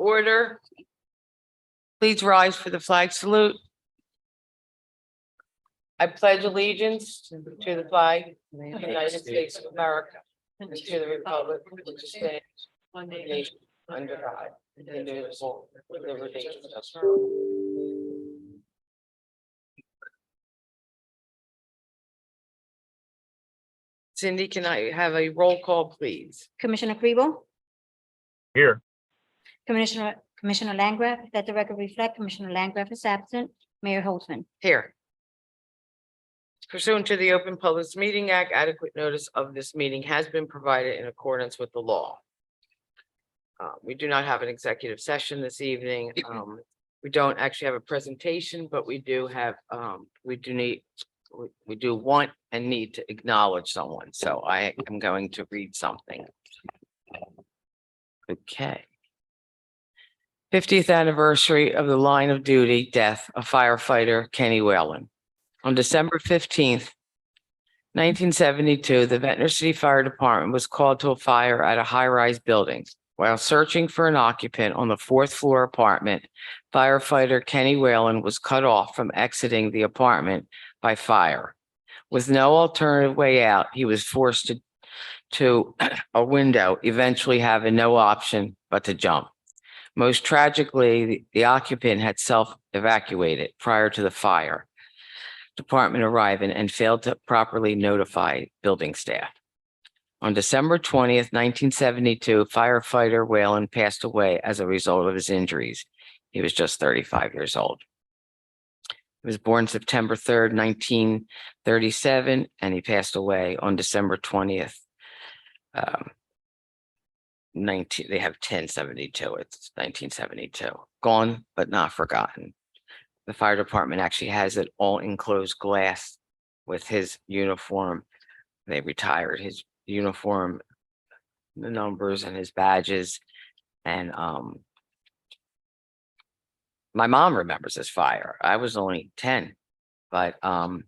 Order. Please rise for the flag salute. I pledge allegiance to the flag of the United States of America and to the republic which stands one nation under God, indivisible, with liberty and justice for all. Cindy, can I have a roll call, please? Commissioner Kribel? Here. Commissioner Landgraf, let the record reflect Commissioner Landgraf is absent. Mayor Holtzman. Here. Pursuant to the Open Public Meeting Act, adequate notice of this meeting has been provided in accordance with the law. We do not have an executive session this evening. We don't actually have a presentation, but we do have, we do want and need to acknowledge someone. So I am going to read something. Okay. 50th anniversary of the line of duty death of firefighter Kenny Whalen. On December 15th, 1972, the Ventnor City Fire Department was called to a fire at a high-rise building. While searching for an occupant on the fourth floor apartment, firefighter Kenny Whalen was cut off from exiting the apartment by fire. With no alternative way out, he was forced to a window, eventually having no option but to jump. Most tragically, the occupant had self-evacuated prior to the fire department arriving and failed to properly notify building staff. On December 20th, 1972, firefighter Whalen passed away as a result of his injuries. He was just 35 years old. He was born September 3rd, 1937, and he passed away on December 20th. They have 1072. It's 1972. Gone but not forgotten. The fire department actually has it all enclosed glass with his uniform. They retired his uniform, the numbers and his badges. And my mom remembers this fire. I was only 10, but I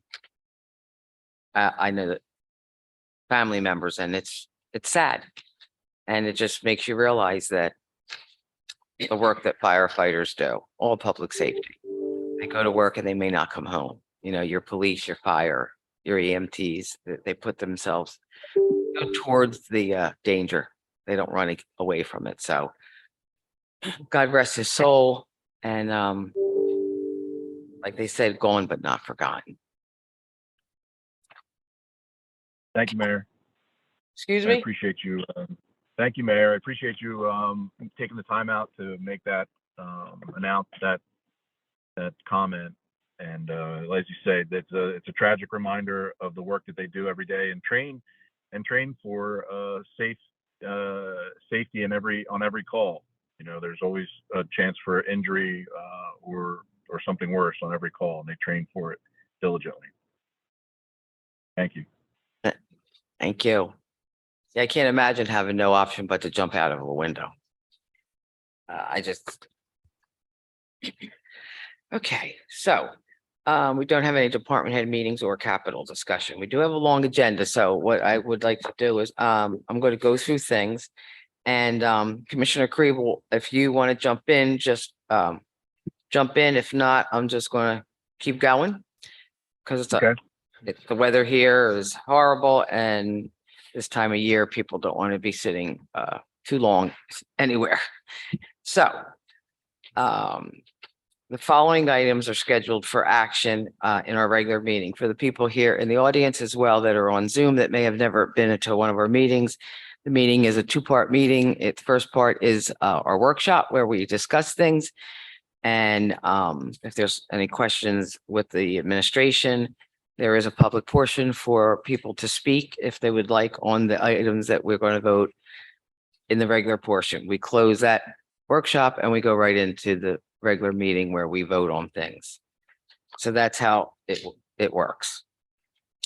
know that family members, and it's sad. And it just makes you realize that the work that firefighters do, all public safety, they go to work and they may not come home. You know, your police, your fire, your EMTs, they put themselves towards the danger. They don't run away from it. So God rest his soul. And like they said, gone but not forgotten. Thank you, Mayor. Excuse I me? appreciate you. Thank you, Mayor. I appreciate you taking the time out to make that announce that comment. And as you say, it's a tragic reminder of the work that they do every day and train for safety on every call. You know, there's always a chance for injury or something worse on every call, and they train for it diligently. Thank you. Thank you. Yeah, I can't imagine having no option but to jump out of a window. Okay, so we don't have any department head meetings or capital discussion. We do have a long agenda. So what I would like to do is I'm going to go through things. And Commissioner Kribel, if you want to jump in, just jump in. If not, I'm just going to keep going because Okay. The weather here is horrible, and this time of year, people don't want to be sitting too long anywhere. So the following items are scheduled for action in our regular meeting. For the people here in the audience as well that are on Zoom that may have never been to one of our meetings, the meeting is a two-part meeting. Its first part is our workshop where we discuss things. And if there's any questions with the administration, there is a public portion for people to speak if they would like on the items that we're going to vote in the regular portion. We close that workshop and we go right into the regular meeting where we vote on things. So that's how it works.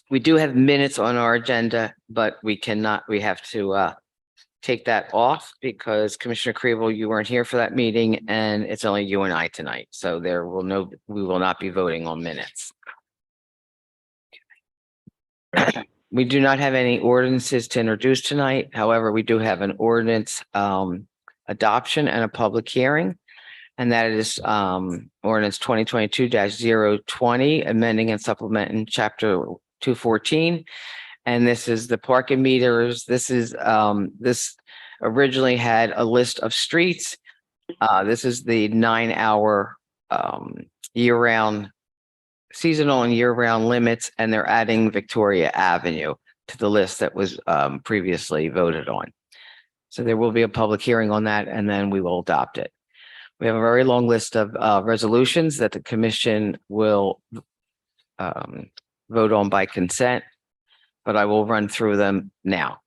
We do have minutes on our agenda, but we have to take that off because Commissioner Kribel, you weren't here for that meeting and it's only you and I tonight. So we will not be voting on minutes. We do not have any ordinances to introduce tonight. However, we do have an ordinance adoption and a public hearing. And that is ordinance 2022-020, amending and supplementing chapter 214. And this is the parking meters. This is this originally had a list of streets. This is the 9-hour year-round, seasonal and year-round limits, and they're adding Victoria Avenue to the list that was previously voted on. So there will be a public hearing on that, and then we will adopt it. We have a very long list of resolutions that the commission will vote on by consent, but I will run through them now.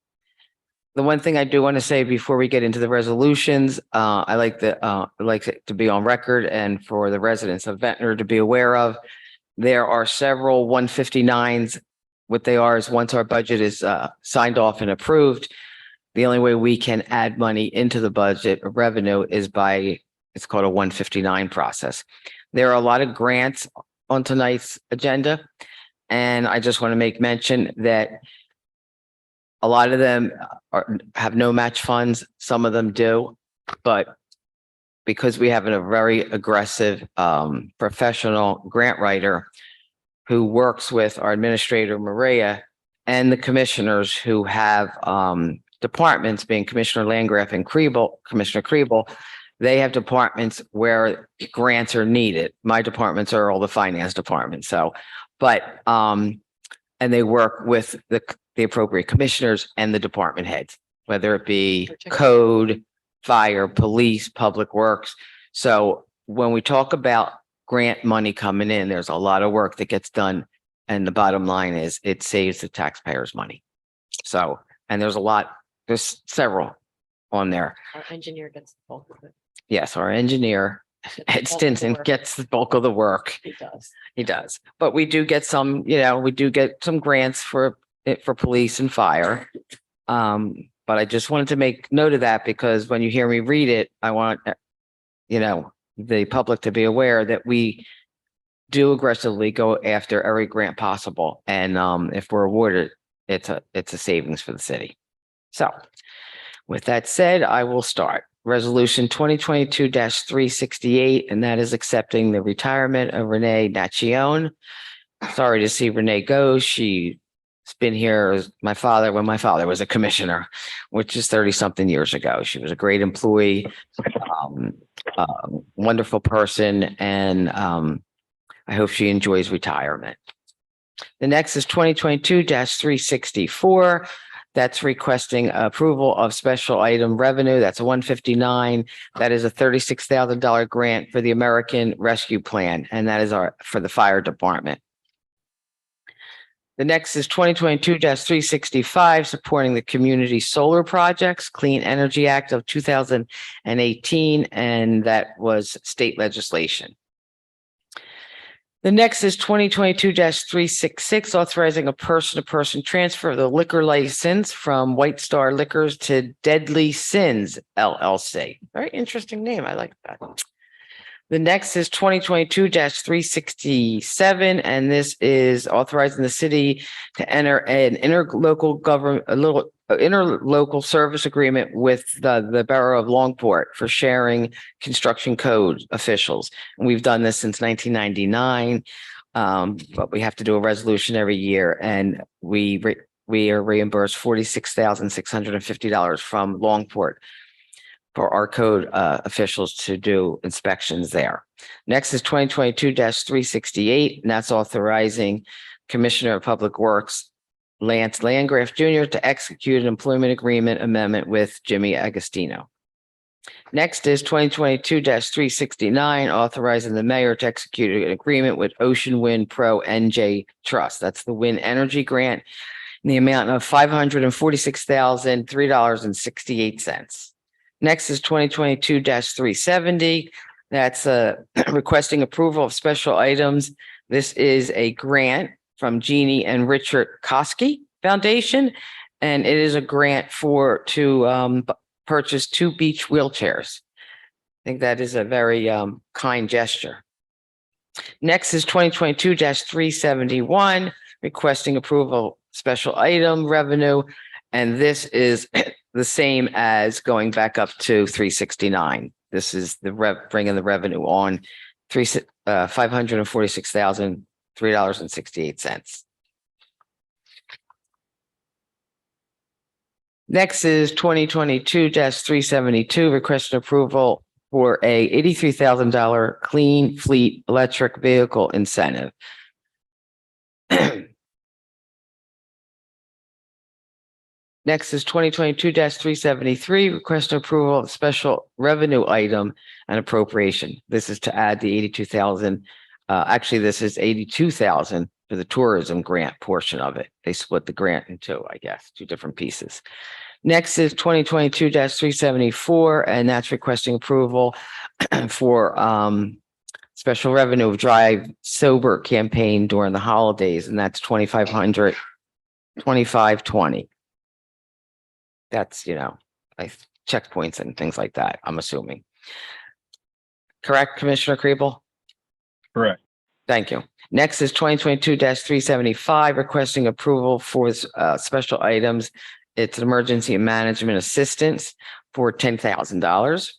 The one thing I do want to say before we get into the resolutions, I like it to be on record and for the residents of Ventnor to be aware of. There are several 159s. What they are is once our budget is signed off and approved, the only way we can add money into the budget revenue is by, it's called a 159 process. There are a lot of grants on tonight's agenda, and I just want to make mention that a lot of them have no match funds. Some of them do, but because we have a very aggressive professional grant writer who works with our administrator, Maria, and the commissioners who have departments, being Commissioner Landgraf and Commissioner Kriebel, they have departments where grants are needed. My departments are all the finance departments. So, but, and they work with the appropriate commissioners and the department heads, whether it be code, fire, police, public works. So when we talk about grant money coming in, there's a lot of work that gets done. And the bottom line is it saves the taxpayers money. So, and there's several on there. Our engineer gets the bulk of it. Yes, our engineer, Ed Stinson, gets the bulk of the work. He does. He does. But we do get some, we do get some grants for police and fire. But I just wanted to make note of that because when you hear me read it, I want, the public to be aware that we do aggressively go after every grant possible. And if we're awarded, it's a savings for the city. So with that said, I will start. Resolution 2022-368, and that is accepting the retirement of Renee Nachione. Sorry to see Renee go. She's been here as when my father was a commissioner, which is 30-something years ago. She was a great employee, wonderful person, and I hope she enjoys retirement. The next is 2022-364. That's requesting approval of special item revenue. That's a 159. That is a $36,000 grant for the American Rescue Plan, and that is for the fire department. The next is 2022-365, supporting the community solar projects, Clean Energy Act of 2018, and that was state legislation. The next is 2022-366, authorizing a person-to-person transfer of the liquor license from White Star Liquors to Deadly Sins LLC. Very interesting name. I like that. The next is 2022-367, and this is authorizing the city to enter an interlocal service agreement with the borough of Longport for sharing construction code officials. And we've done this since 1999, but we have to do a resolution every year, and we are reimbursed $46,650 from Longport for our code officials to do inspections there. Next is 2022-368, and that's authorizing Commissioner of Public Works Lance Landgraf Jr. to execute an employment agreement amendment with Jimmy Agostino. Next is 2022-369, authorizing the mayor to execute an agreement with Ocean Wind Pro NJ Trust. That's the wind energy grant in the amount of $546,003.68. Next is 2022-370. That's requesting approval of special items. This is a grant from Jeannie and Richard Koski Foundation, and it is a grant to purchase 2 beach wheelchairs. I think that is a very kind gesture. Next is 2022-371, requesting approval special item revenue, and this is the same as going back up to 369. This is the bringing the revenue on $546,003.68. Next is 2022-372, requesting approval for a $83,000 clean fleet electric vehicle incentive. Next is 2022-373, request approval of special revenue item and appropriation. This is to add the 82,000. Actually, this is 82,000 for the tourism grant portion of it. They split the grant in two, I guess, two different pieces. Next is 2022-374, and that's requesting approval for special revenue of Drive Sober campaign during the holidays, and that's 2,500, 2520. That's, like checkpoints and things like that, I'm assuming. Correct, Commissioner Kriebel? Correct. Thank you. Next is 2022-375, requesting approval for special items. It's an emergency management assistance for $10,000.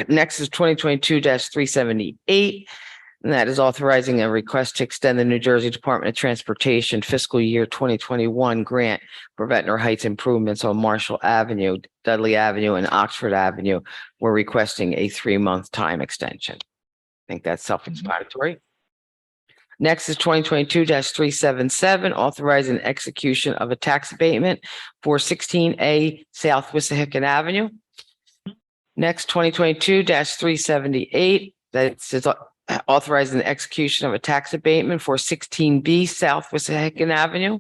Next is 2022-378. And that is authorizing a request to extend the New Jersey Department of Transportation fiscal year 2021 grant for Ventnor Heights improvements on Marshall Avenue, Dudley Avenue, and Oxford Avenue. We're requesting a 3-month time extension. I think that's self-explanatory. Next is 2022-377, authorizing execution of a tax abatement for 16A South Wissahickon Avenue. Next, 2022-378, that's authorizing the execution of a tax abatement for 16B South Wissahickon Avenue.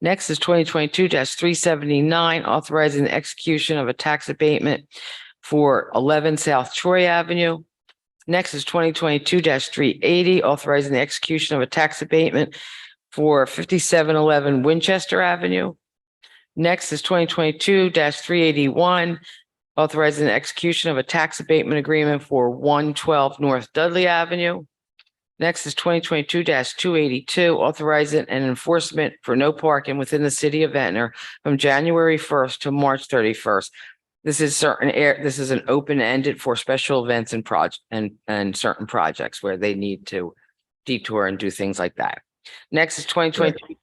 Next is 2022-379, authorizing the execution of a tax abatement for 11 South Troy Avenue. Next is 2022-380, authorizing the execution of a tax abatement for 5711 Winchester Avenue. Next is 2022-381, authorizing the execution of a tax abatement agreement for 112 North Dudley Avenue. Next is 2022-282, authorizing an enforcement for no parking within the city of Ventnor from January 1st to March 31st. This is this is an open-ended for special events and and certain projects where they need to detour and do things like that. Next is 2022.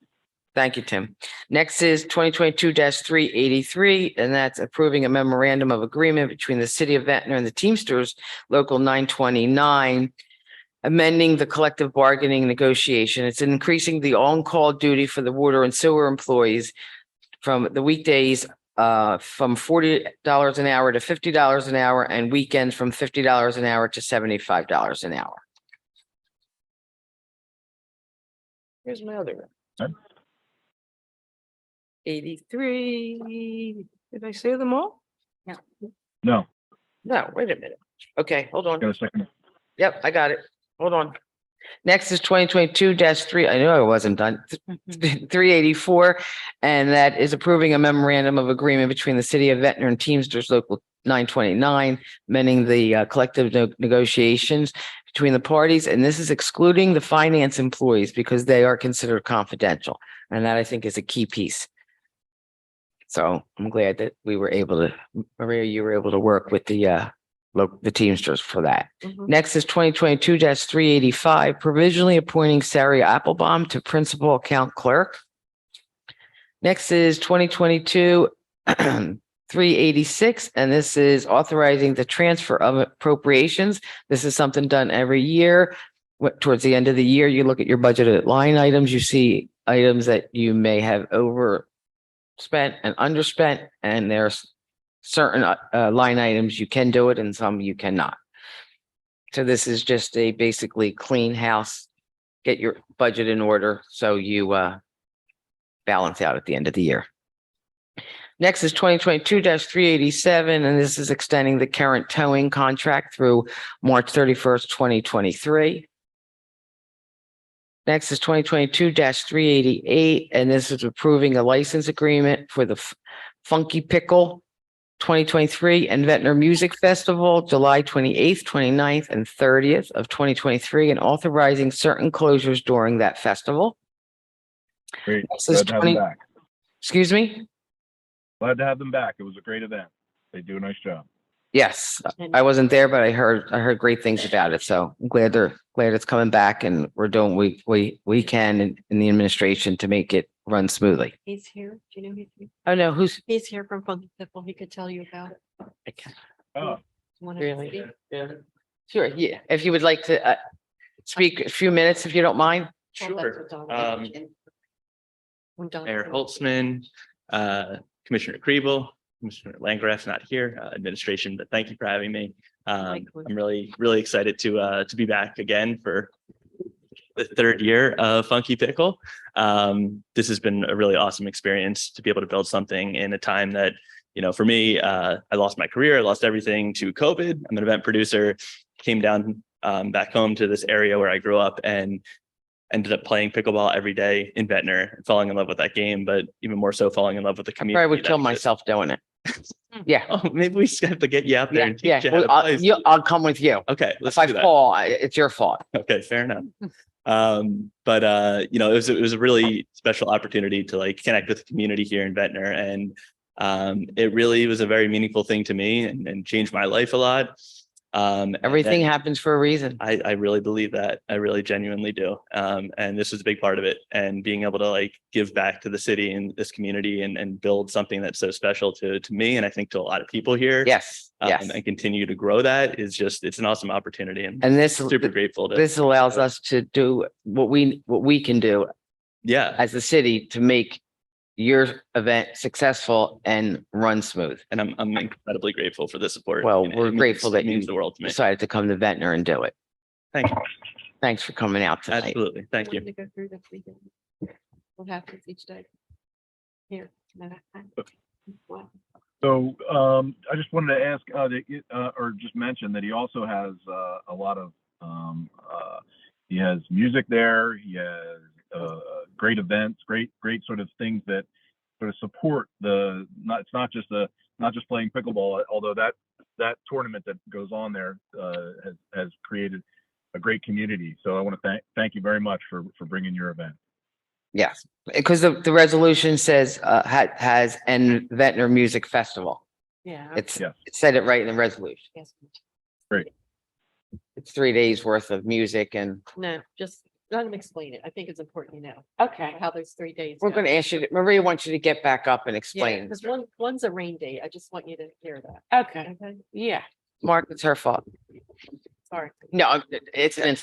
Thank you, Tim. Next is 2022-383, and that's approving a memorandum of agreement between the city of Ventnor and the Teamsters Local 929, amending the collective bargaining negotiation. It's increasing the on-call duty for the water and sewer employees from the weekdays from $40 an hour to $50 an hour, and weekends from $50 an hour to $75 an hour. Here's my other one. 83. Did I say them all? No, No, wait a minute. Okay, hold on. got a second. Yep, I got it. Hold on. Next is 2022-3. I knew I wasn't done. 384, and that is approving a memorandum of agreement between the city of Ventnor and Teamsters Local 929, amending the collective negotiations between the parties. And this is excluding the finance employees because they are considered confidential. And that, I think, is a key piece. So I'm glad that we were able to, Maria, you were able to work with the Teamsters for that. Next is 2022-385, provisionally appointing Sarah Applebaum to principal account clerk. Next is 2022-386, and this is authorizing the transfer of appropriations. This is something done every year. Towards the end of the year, you look at your budgeted line items, you see items that you may have overspent and underspent, and there's certain line items you can do it and some you cannot. So this is just a basically clean house, get your budget in order so you balance out at the end of the year. Next is 2022-387, and this is extending the current towing contract through March 31st, 2023. Next is 2022-388, and this is approving a license agreement for the Funky Pickle 2023 and Ventnor Music Festival, July 28th, 29th, and 30th of 2023, and authorizing certain closures during that festival. Great. This is Glad to have him back. Excuse me? glad to have them back. It was a great event. They do a nice job. Yes, I wasn't there, but I heard great things about it. So I'm glad it's coming back and we're doing we can in the administration to make it run smoothly. He's here. Do you know he's here? Oh, no, who's? He's here from Funky Pickle. He could tell you about it. Oh, Wanna speak? Sure, yeah. If you would like to speak a few minutes, if you don't mind. Well, that's Sure. what Don- when Don- Mayor Holtzman, Commissioner Kriebel, Commissioner Landgraf not here, administration, but thank you for having me. I'm really, really excited to be back again for the third year of Funky Pickle. This has been a really awesome experience to be able to build something in a time that, you know, for me, I lost my career, I lost everything to COVID. I'm an event producer, came down back home to this area where I grew up and ended up playing pickleball every day in Ventnor, falling in love with that game, but even more so falling in love with the community. I would that kill exists. myself doing it. Yeah. Oh, maybe we just have to get you out there Yeah, and teach yeah. you how Well, to play. I'll come with you. Okay, If let's I do that. fall, it's your fault. Okay, fair enough. You know, it was a really special opportunity to like connect with the community here in Ventnor, and it really was a very meaningful thing to me and changed my life a lot. Everything and happens for a reason. I really believe that. I really genuinely do. And this was a big part of it. And being able to like give back to the city and this community and build something that's so special to me and I think to a lot of people here. Yes, yes. And continue to grow that is just, it's an awesome opportunity. And And this, super grateful to. this allows us to do what we can do Yeah. as a city to make your event successful and run smooth. And I'm incredibly grateful for the support. Well, And we're it means- grateful that it means you the world to me. Decided to come to Ventnor and do it. Thank you. Thanks for coming out tonight. Absolutely. Thank Want you. to go through the 3 days? What happens each day? Here. no, what? so I just wanted to ask or just mention that he also has a lot of he has music there. He has great events, great sort of things that sort of support it's not just playing pickleball, although that tournament that goes on there has created a great community. So I want to thank you very much for bringing your event. Yes, because the resolution says has an Ventnor Music Festival. Yeah. Yeah. It said it right in the resolution. Yes. It's 3 days worth of music and. No, just let him explain it. I think it's important you know Okay. how those 3 days. We're go. going to ask you, Maria wants you to get back up and Yeah, explain. because one's a rain date. I just want you to hear that. Okay. Okay, Yeah. Mark, it's her fault. sorry. No, it's an,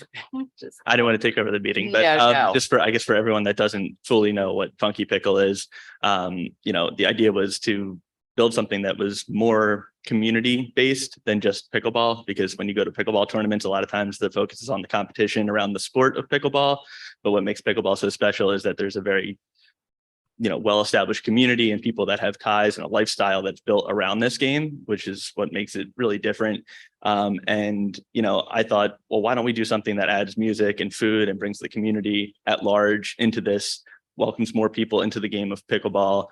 Just, I didn't want to take over the meeting, but Yeah, no. just I guess for everyone that doesn't fully know what Funky Pickle is, you know, the idea was to build something that was more community based than just pickleball, because when you go to pickleball tournaments, a lot of times the focus is on the competition around the sport of pickleball. But what makes pickleball so special is that there's a very, you know, well-established community and people that have ties and a lifestyle that's built around this game, which is what makes it really different. And, you know, I thought, well, why don't we do something that adds music and food and brings the community at large into this, welcomes more people into the game of pickleball.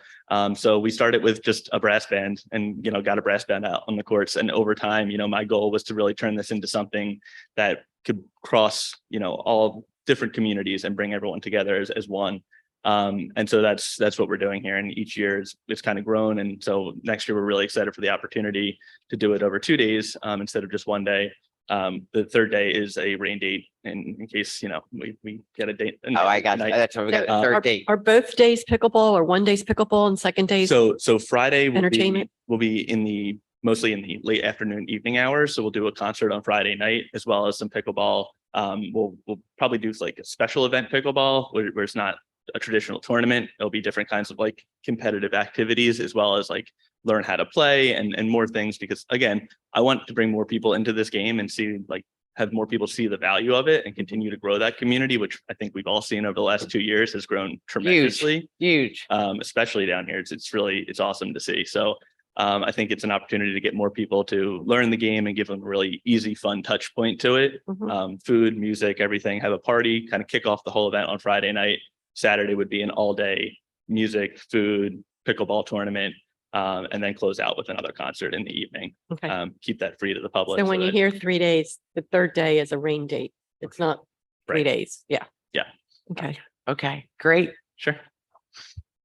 So we started with just a brass band and, you know, got a brass band out on the courts. And over time, you know, my goal was to really turn this into something that could cross, you know, all different communities and bring everyone together as one. And so that's what we're doing here. And each year it's kind of grown. And so next year, we're really excited for the opportunity to do it over 2 days instead of just 1 day. The third day is a rain date in case, you know, we get a date. oh, I got, tonight. that's what we got, the are- third date. are both days pickleball or 1 day's pickleball and second days? So Friday Entertainment? will be mostly in the late afternoon, evening hours. So we'll do a concert on Friday night as well as some pickleball. We'll probably do like a special event pickleball where it's not a traditional tournament. It'll be different kinds of like competitive activities as well as like learn how to play and more things, because again, I want to bring more people into this game and see like have more people see the value of it and continue to grow that community, which I think we've all seen over the last 2 years has grown tremendously. Huge. Especially down here. It's awesome to see. So I think it's an opportunity to get more people to learn the game and give them a really easy, fun touch point to it. Mhm. Food, music, everything, have a party, kind of kick off the whole event on Friday night. Saturday would be an all day music, food, pickleball tournament, and then close out with another concert in the evening. Okay. Keep that free to the public. So when you that- hear 3 days, the third day is a rain date. It's not 3 Right. days. Yeah. Yeah. Okay. Okay, great. Sure.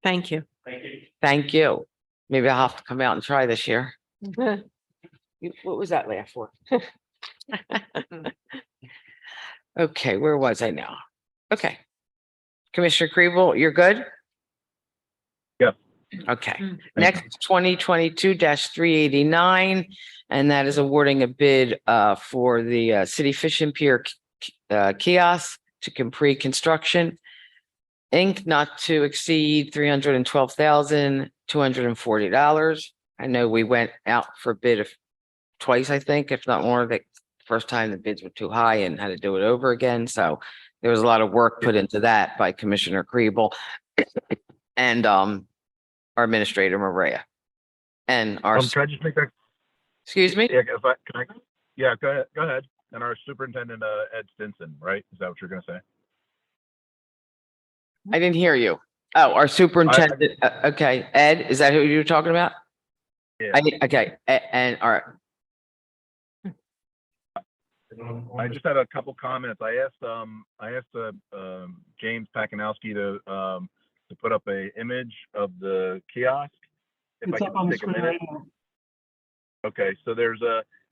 Thank you. Thank you. Thank you. Maybe I'll have to come out and try this year. Mhm. What was that laugh for? Okay, where was I now? Okay. Commissioner Kribel, you're good? Yes. Okay, Mm. next 2022-389, and that is awarding a bid for the City Fish and Pier kiosk to Capri Construction Inc., not to exceed $312,240. I know we went out for bid twice, I think, if not more. The first time the bids were too high and had to do it over again. So there was a lot of work put into that by Commissioner Kribel and our Administrator Maria and our, Can I just make that? excuse me? Yeah, if I, can I? Yeah, go ahead. Go ahead. And our superintendent, Ed Stinson, right? Is that what you're going to say? I didn't hear you. Oh, our superintendent. Okay, Ed, is that who you were talking about? Yeah. Okay, and all right. I just had a couple comments. I asked James Pakinowski to put up a image of the kiosk. If I It's could up on the take a screen minute. right now. Okay, so there's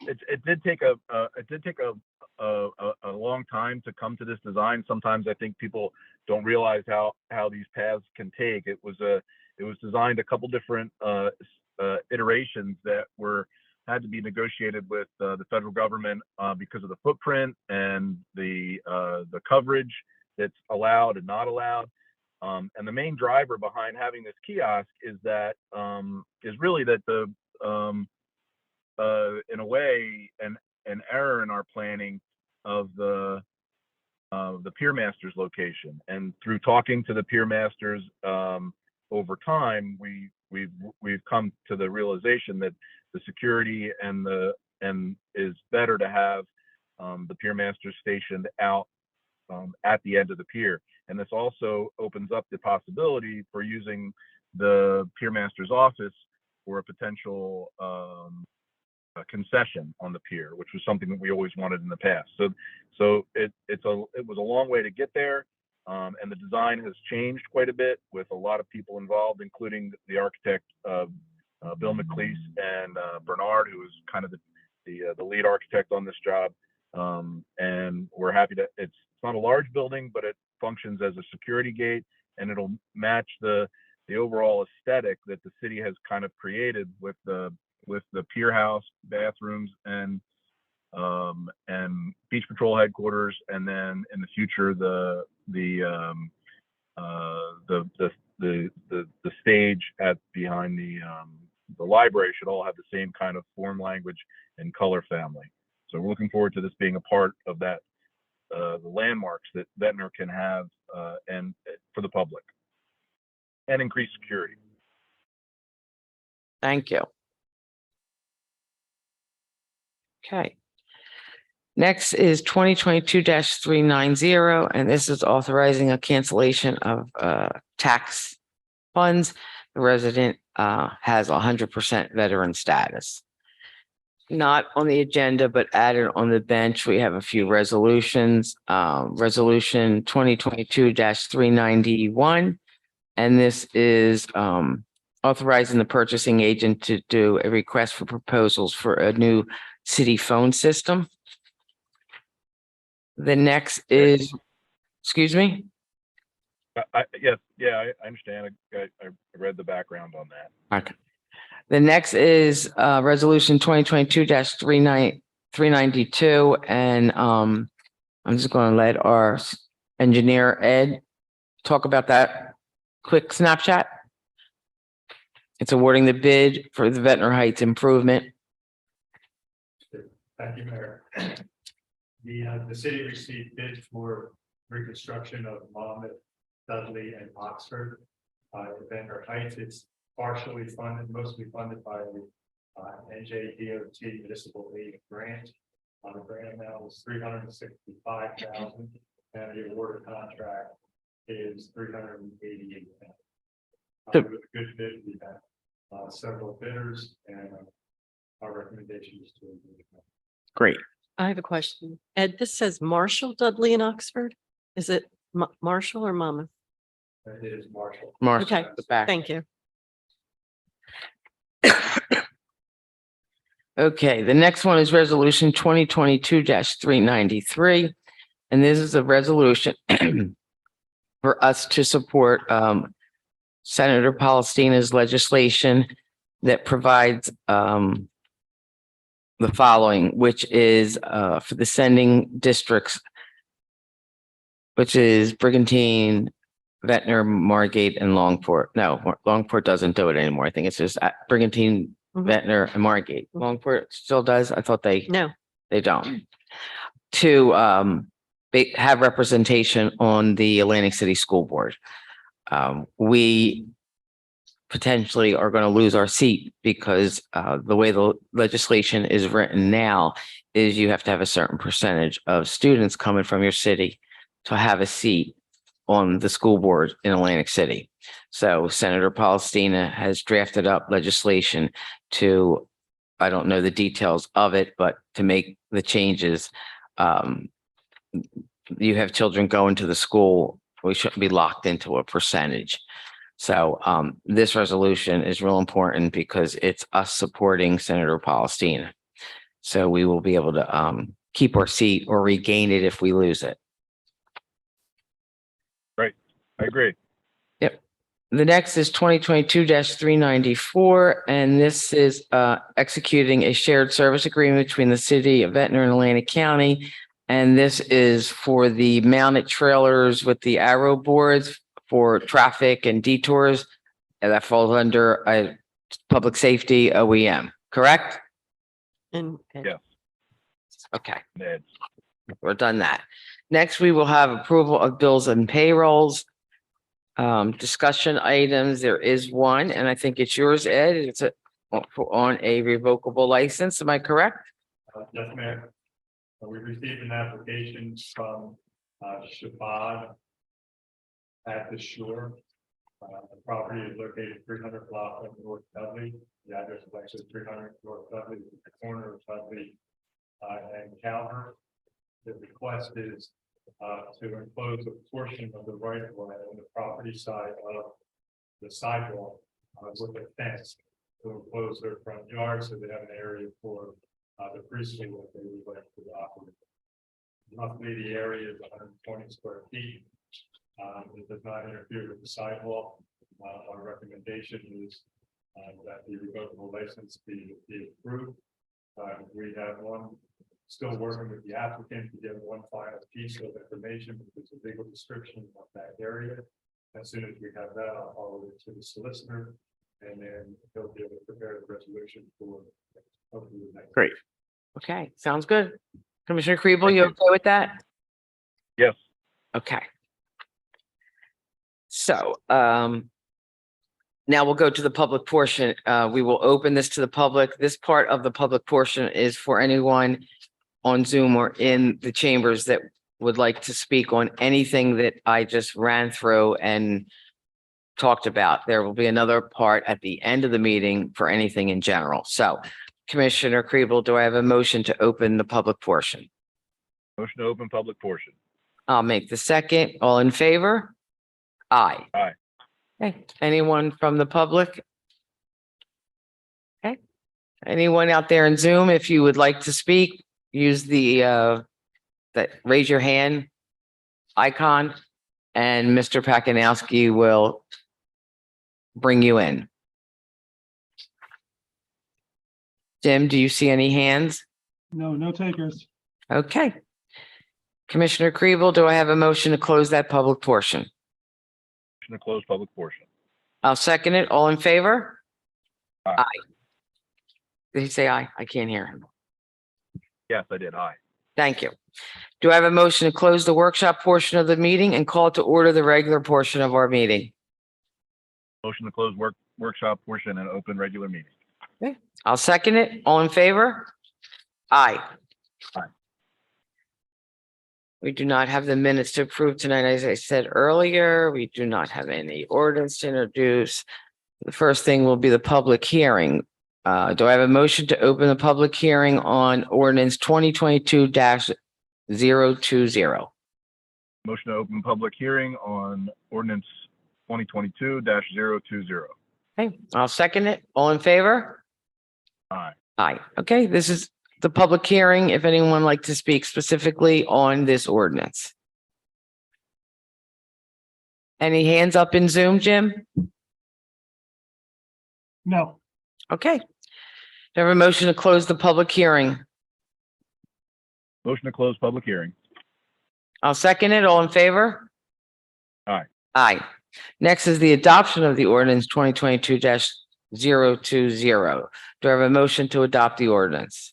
it did take a long time to come to this design. Sometimes I think people don't realize how these paths can take. It was designed a couple different iterations that had to be negotiated with the federal government because of the footprint and the coverage that's allowed and not allowed. And the main driver behind having this kiosk is really that in a way, an error in our planning of the Pier Masters location. And through talking to the Pier Masters over time, we've come to the realization that the security and is better to have the Pier Masters stationed out at the end of the pier. And this also opens up the possibility for using the Pier Masters office for a potential concession on the pier, which was something that we always wanted in the past. So it was a long way to get there, and the design has changed quite a bit with a lot of people involved, including the architect Bill McLeese and Bernard, who is kind of the lead architect on this job. And we're happy to. It's not a large building, but it functions as a security gate, and it'll match the overall aesthetic that the city has kind of created with the pier house, bathrooms, and beach patrol headquarters, and then in the future the stage behind the library should all have the same kind of form, language, and color family. So we're looking forward to this being a part of that the landmarks that Ventnor can have and for the public and increase security. Thank you. Okay. Next is 2022-390, and this is authorizing a cancellation of tax funds. The resident has 100% veteran status. Not on the agenda, but added on the bench, we have a few resolutions. Resolution 2022-391, and this is authorizing the purchasing agent to do a request for proposals for a new city phone system. The next is, excuse me? Yes, yeah, I understand. I read the background on that. Okay. The next is resolution 2022-392, and I'm just going to let our engineer Ed talk about that quick snapshot. It's awarding the bid for the Ventnor Heights improvement. Thank you, Mayor. The city received bids for reconstruction of Monmouth, Dudley, and Oxford. Ventnor Heights, it's partially funded, mostly funded by the NJDOT Municipal Aid Grant. The grant amount was $365,000, and the awarded contract is $388,000. With a good bid, we had several bidders, and our recommendation is to approve. Great. I have a question. Ed, this says Marshall, Dudley, and Oxford. Is it Marshall or Monmouth? It is Marshall. Mark, Okay, the back. thank you. Okay, the next one is resolution 2022-393. And this is a resolution for us to support Senator Palestina's legislation that provides the following, which is for the sending districts, which is Brigantine, Ventnor, Margate, and Longport. No, Longport doesn't do it anymore. I think it's just Brigantine, Mhm. Ventnor, and Margate. Longport still does. I thought they No, don't. To have representation on the Atlantic City School Board. We potentially are going to lose our seat because the way the legislation is written now is you have to have a certain percentage of students coming from your city to have a seat on the school board in Atlantic City. So Senator Palestina has drafted up legislation to, I don't know the details of it, but to make the changes. You have children going to the school, we shouldn't be locked into a percentage. So this resolution is real important because it's us supporting Senator Palestina. So we will be able to keep our seat or regain it if we lose it. I agree. The next is 2022-394, and this is executing a shared service agreement between the city of Ventnor and Atlantic County. And this is for the mounted trailers with the arrow boards for traffic and detours. And that falls under a public safety OEM, correct? and Yeah. Okay, Ned. we're done that. Next, we will have approval of bills and payrolls. Discussion items, there is one, and I think it's yours, Ed. It's on a revocable license, am I correct? Yes, Mayor. We received an application from Shabbat at the shore. The property is located 300 block of North Dudley. The address is actually 300 North Dudley, the corner of Dudley and Calvert. The request is to enclose a portion of the right of way on the property side of the sidewalk with a fence to enclose their front yard so they have an area for the preschool that they would like to operate. Roughly the area is 120 square feet. It does not interfere with the sidewalk. Our recommendation is that the revocable license be approved. We have still working with the applicant to get one final piece of information, which is a legal description of that area. As soon as we have that, I'll forward it to the solicitor, and then he'll be able to prepare the resolution for hopefully the next. Great. Okay, sounds good. Commissioner Kribel, you okay with that? Yes. Okay. So, now we'll go to the public portion. We will open this to the public. This part of the public portion is for anyone on Zoom or in the chambers that would like to speak on anything that I just ran through and talked about. There will be another part at the end of the meeting for anything in general. So Commissioner Kribel, do I have a motion to open the public portion? Motion to open public portion. I'll make the second. All in favor? Aye. Aye. Okay, anyone from the public? Okay, anyone out there in Zoom, if you would like to speak, use the that raise your hand icon, and Mr. Pakinowski will bring you in. Jim, do you see any hands? No, no takers. Okay. Commissioner Kribel, do I have a motion to close that public portion? Motion to close public portion. I'll second it. All in favor? Aye. Did he say aye? I can't hear him. Yes, I did. Aye. Thank you. Do I have a motion to close the workshop portion of the meeting and call to order the regular portion of our meeting? Motion to close workshop portion and open regular meeting. I'll second it. All in favor? Aye. Aye. We do not have the minutes to approve tonight. As I said earlier, we do not have any ordinance to introduce. The first thing will be the public hearing. Do I have a motion to open the public hearing on ordinance 2022-020? Motion to open public hearing on ordinance 2022-020. Okay, I'll second it. All in favor? Aye. Aye. Okay, this is the public hearing. If anyone would like to speak specifically on this ordinance. Any hands up in Zoom, Jim? No. Okay. Do I have a motion to close the public hearing? Motion to close public hearing. I'll second it. All in favor? Aye. Aye. Next is the adoption of the ordinance 2022-020. Do I have a motion to adopt the ordinance?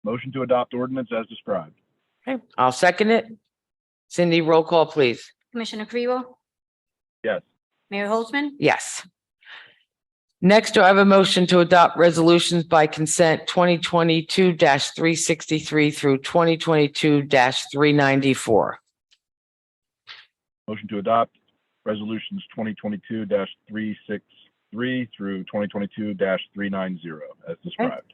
Motion to adopt ordinance as described. Okay, I'll second it. Cindy, roll call, please. Commissioner Kribel? Yes. Mayor Holtzman? Yes. Next, do I have a motion to adopt resolutions by consent 2022-363 through 2022-394? Motion to adopt resolutions 2022-363 through 2022-390 as described.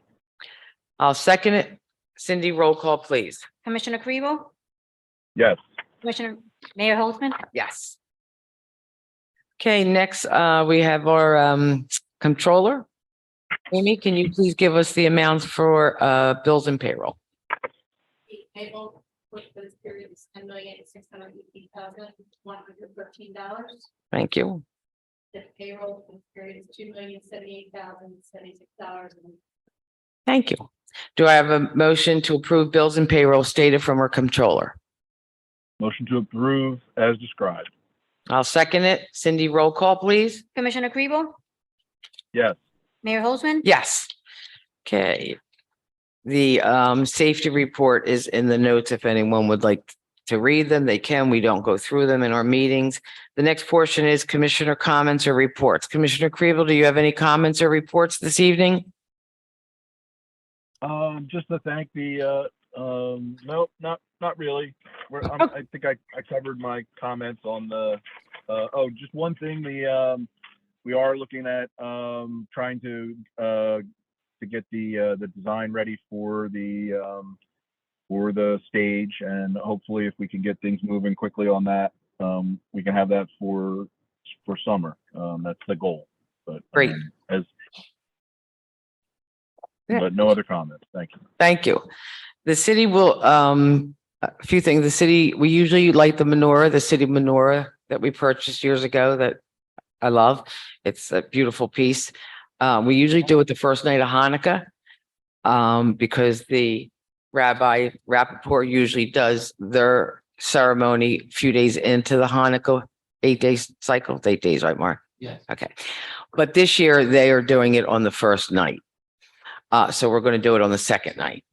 I'll second it. Cindy, roll call, please. Commissioner Kribel? Yes. Commissioner, Mayor Holtzman? Yes. Okay, next, we have our controller. Amy, can you please give us the amounts for bills and payroll? The payroll for this period is $10,618,113. Thank you. The payroll for this period is $2,078,076. Thank you. Do I have a motion to approve bills and payroll stated from our controller? Motion to approve as described. I'll second it. Cindy, roll call, please. Commissioner Kribel? Yes. Mayor Holtzman? Yes. Okay. The safety report is in the notes. If anyone would like to read them, they can. We don't go through them in our meetings. The next portion is commissioner comments or reports. Commissioner Kribel, do you have any comments or reports this evening? Just to thank the, no, not really. I think I covered my comments on the, just one thing, we are looking at, trying to get the design ready for the stage, and hopefully if we can get things moving quickly on that, we can have that for summer. That's the goal, but. Great. But no other comments. Thank you. Thank you. The city will, a few things. The city, we usually light the menorah, the city menorah that we purchased years ago that I love. It's a beautiful piece. We usually do it the first night of Hanukkah because the Rabbi Rappaport usually does their ceremony a few days into the Hanukkah 8 days cycle. It's 8 days, right, Mark? Yes. Okay. But this year they are doing it on the first night. So we're going to do it on the second night.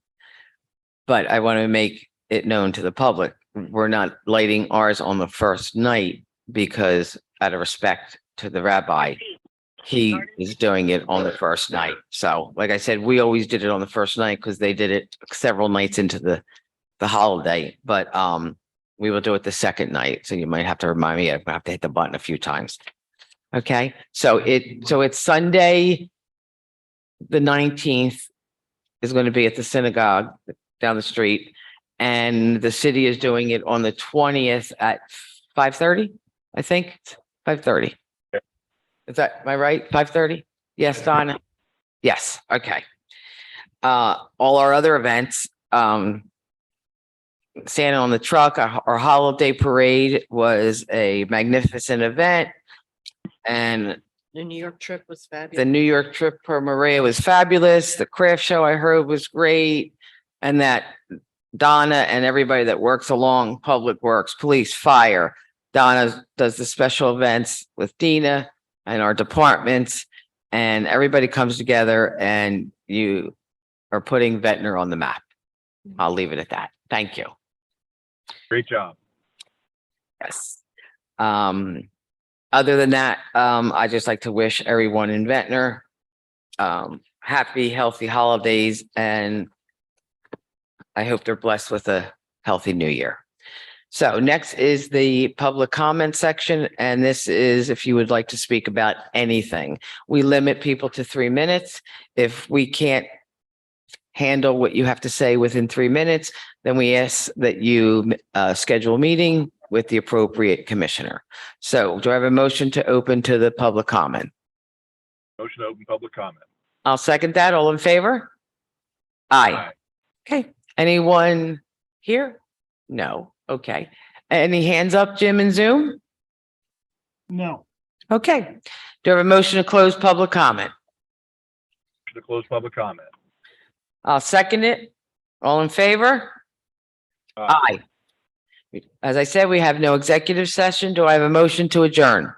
But I want to make it known to the public, we're not lighting ours on the first night because out of respect to the rabbi, he is doing it on the first night. So like I said, we always did it on the first night because they did it several nights into the holiday, but we will do it the second night. So you might have to remind me, I have to hit the button a few times. Okay, so it's Sunday, the 19th is going to be at the synagogue down the street, and the city is doing it on the 20th at 5:30, I think. 5:30. Is that, am I right? 5:30? Yes, Donna? Yes, okay. All our other events, Santa on the Truck, our holiday parade was a magnificent event. And The New York trip was fabulous. the New York trip for Maria was fabulous. The craft show I heard was great. And that Donna and everybody that works along Public Works, Police, Fire, Donna does the special events with Dina and our departments, and everybody comes together and you are putting Ventnor on the map. I'll leave it at that. Thank you. Great job. Yes. Other than that, I just like to wish everyone in Ventnor happy, healthy holidays, and I hope they're blessed with a healthy new year. So next is the public comment section, and this is if you would like to speak about anything. We limit people to 3 minutes. If we can't handle what you have to say within 3 minutes, then we ask that you schedule a meeting with the appropriate commissioner. So do I have a motion to open to the public comment? Motion to open public comment. I'll second that. All in favor? Aye. Okay. Anyone here? No. Okay. Any hands up, Jim and Zoom? No. Okay. Do I have a motion to close public comment? Motion to close public comment. I'll second it. All in favor? Aye. As I said, we have no executive session. Do I have a motion to adjourn?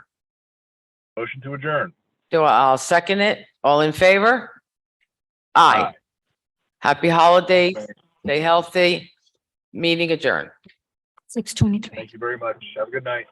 Motion to adjourn. I'll second it. All in favor? Aye. Happy holidays. Stay healthy. Meeting adjourned. 6:23. Thank you very much. Have a good night.